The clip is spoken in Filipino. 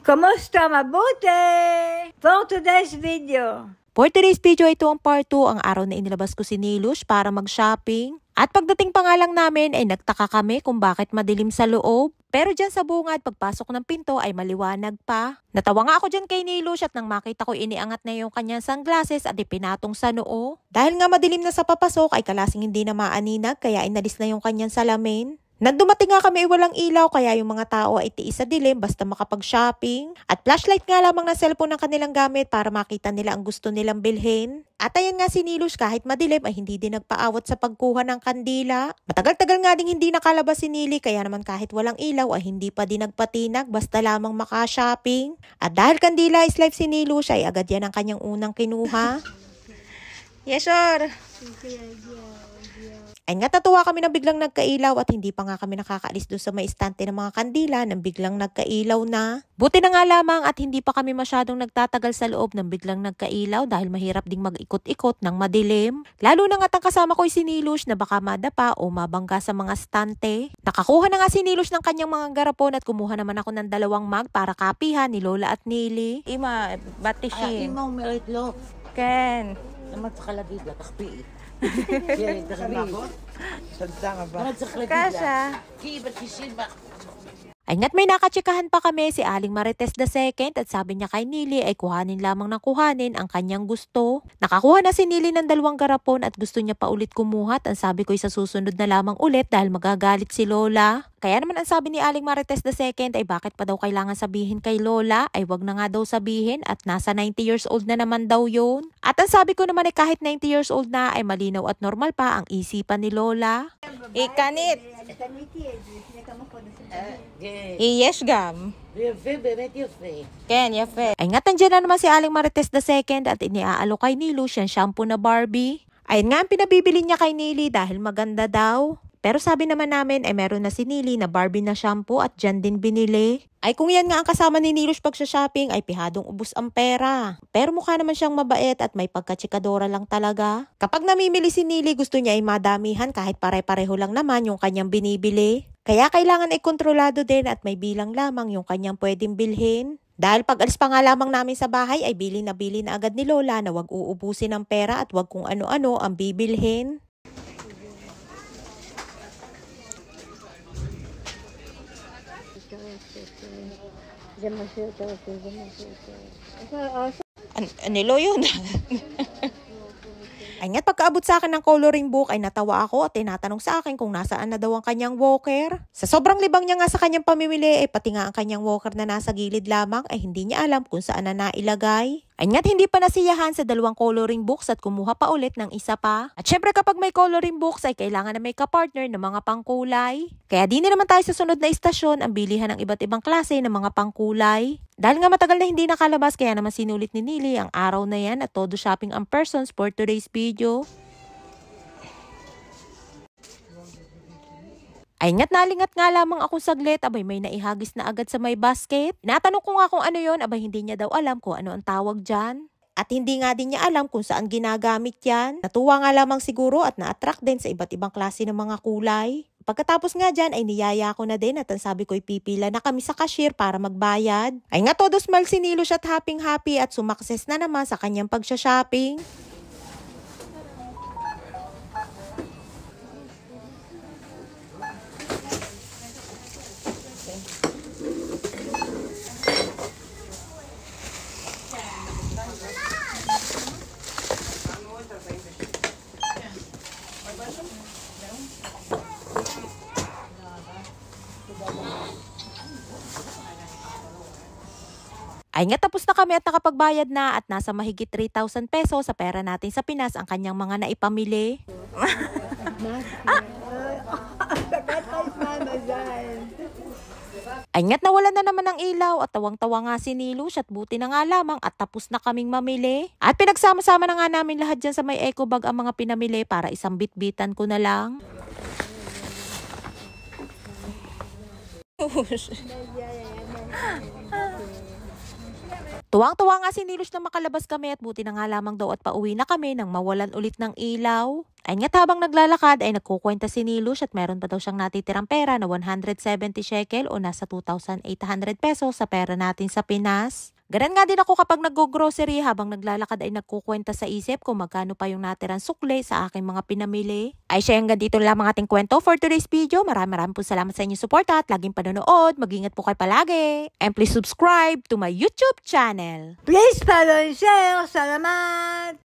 Kumusta? Mabuti! For today's video. For today's video, ito ang part 2, ang araw na inilabas ko si Nilush para mag-shopping. At pagdating pa nga lang namin ay nagtaka kami kung bakit madilim sa loob. Pero dyan sa bungad, pagpasok ng pinto ay maliwanag pa. Natawa nga ako dyan kay Nilush at nang makita ko iniangat na yung kanyang sunglasses at ipinatong sa noo. Dahil nga madilim na sa papasok ay kalasing hindi na maaninag kaya inalis na yung kanyang salamin. Nang dumating nga kami ay walang ilaw kaya yung mga tao ay tiis sa dilim basta makapag-shopping. At flashlight nga lamang na cellphone ng kanilang gamit para makita nila ang gusto nilang bilhin. At ayan nga si Nilush kahit madilim ay hindi din nagpaawat sa pagkuha ng kandila. Matagal-tagal nga ding hindi nakalabas si Nili kaya naman kahit walang ilaw ay hindi pa din nagpatinag basta lamang maka-shopping. At dahil kandila is life si Nilush ay agad yan ang kanyang unang kinuha. Yes sir! Ay nga tatuwa kami na biglang nagkailaw at hindi pa nga kami nakakaalis doon sa may istante ng mga kandila nang biglang nagkailaw na. Buti na nga lamang at hindi pa kami masyadong nagtatagal sa loob nang biglang nagkailaw dahil mahirap ding mag-ikot-ikot ng madilim. Lalo na nga ang kasama ko si Nilush na baka madapa o mabangga sa mga stante. Nakakuha na nga si Nilush ng kanyang mga garapon at kumuha naman ako ng 2 mug para kapihan ni Lola at Nili. Ima, batishin. Imaw merit lo. Ken. Naman sa kalagid la takpi. Kasha. Ay nga't may nakatsikahan pa kami si Aling Marites II at sabi niya kay Nili ay kuhanin lamang ng kuhanin ang kanyang gusto. Nakakuha na si Nili ng 2 garapon at gusto niya pa ulit kumuha at ang sabi ko ay sa susunod na lamang ulit dahil magagalit si Lola. Kaya naman ang sabi ni Aling Marites II ay bakit pa daw kailangan sabihin kay Lola ay wag na nga daw sabihin at nasa 90 years old na naman daw yun. At ang sabi ko naman ay kahit 90 years old na ay malinaw at normal pa ang isipan ni Lola. Ikanit. Yes, gam. Ken, yafe. Ay nga nandiyan na naman si Aling Marites II at iniaalok kay Nilush yung shampoo na Barbie. Ayun nga ang pinabibili niya kay Nili dahil maganda daw. Pero sabi naman namin ay meron na si Nili na Barbie na shampoo at dyan din binili. Ay kung yan nga ang kasama ni Nilush pag sa shopping ay pihadong ubos ang pera. Pero mukha naman siyang mabait at may pagkatsikadora lang talaga. Kapag namimili si Nili gusto niya ay madamihan kahit pare-pareho lang naman yung kanyang binibili. Kaya kailangan ay kontrolado din at may bilang lamang yung kanyang pwedeng bilhin. Dahil pag alis pa nga lamang namin sa bahay ay bili na agad ni Lola na wag uubusin ng pera at wag kung ano-ano ang bibilhin. Anilo yun. Ay nga't pagkaabot sa akin ng coloring book ay natawa ako at tinatanong sa akin kung nasaan na daw ang kanyang walker. Sa sobrang libang niya nga sa kanyang pamimili ay pati nga ang kanyang walker na nasa gilid lamang ay hindi niya alam kung saan na nailagay. Ay nga't hindi pa nasiyahan sa 2 coloring books at kumuha pa ulit ng isa pa. At syempre kapag may coloring books ay kailangan na may kapartner ng mga pangkulay. Kaya di na naman tayo sa sunod na istasyon ang bilihan ng iba't ibang klase ng mga pangkulay. Dahil nga matagal na hindi nakalabas kaya naman sinulit ni Nili ang araw na yan at todo shopping ang persons for today's video. Ay nga't nalingat nga lamang akong saglit, abay may naihagis na agad sa may basket. Natanong ko nga kung ano yon, abay hindi niya daw alam kung ano ang tawag dyan. At hindi nga din niya alam kung saan ginagamit yan. Natuwa nga lamang siguro at na-attract din sa iba't ibang klase ng mga kulay. Pagkatapos nga dyan ay niyaya ko na din at ang sabi ko ay pipila na kami sa cashier para magbayad. Ay nga todo smile si Nilush at happy at sumakses na naman sa kanyang pagsha-shopping. Ay nga tapos na kami at nakapagbayad na at nasa mahigit 3,000 pesos sa pera natin sa Pinas ang kanyang mga naipamili. Ay nga't nawalan na naman ng ilaw at tawang-tawa nga si Nilush at buti na nga lamang at tapos na kaming mamili. At pinagsama-sama na nga namin lahat dyan sa may eco bag ang mga pinamili para isang bitbitan ko na lang. Tuwang-tuwa nga si Nilush na makalabas kami at buti na nga lamang daw at pauwi na kami nang mawalan ulit ng ilaw. Ay nga't habang naglalakad ay nagkukwenta si Nilush at meron pa daw siyang natitirang pera na 170 shekel o nasa 2,800 pesos sa pera natin sa Pinas. Ganun nga din ako kapag nag-grocery habang naglalakad ay nagkukwenta sa isip kung magkano pa yung natirang sukle sa aking mga pinamili. Ay siya hanggang dito lamang ating kwento for today's video. Maraming po salamat sa inyong suporta at laging panonood. Mag-ingat po kayo palagi. And please subscribe to my YouTube channel. Please follow and share. Salamat!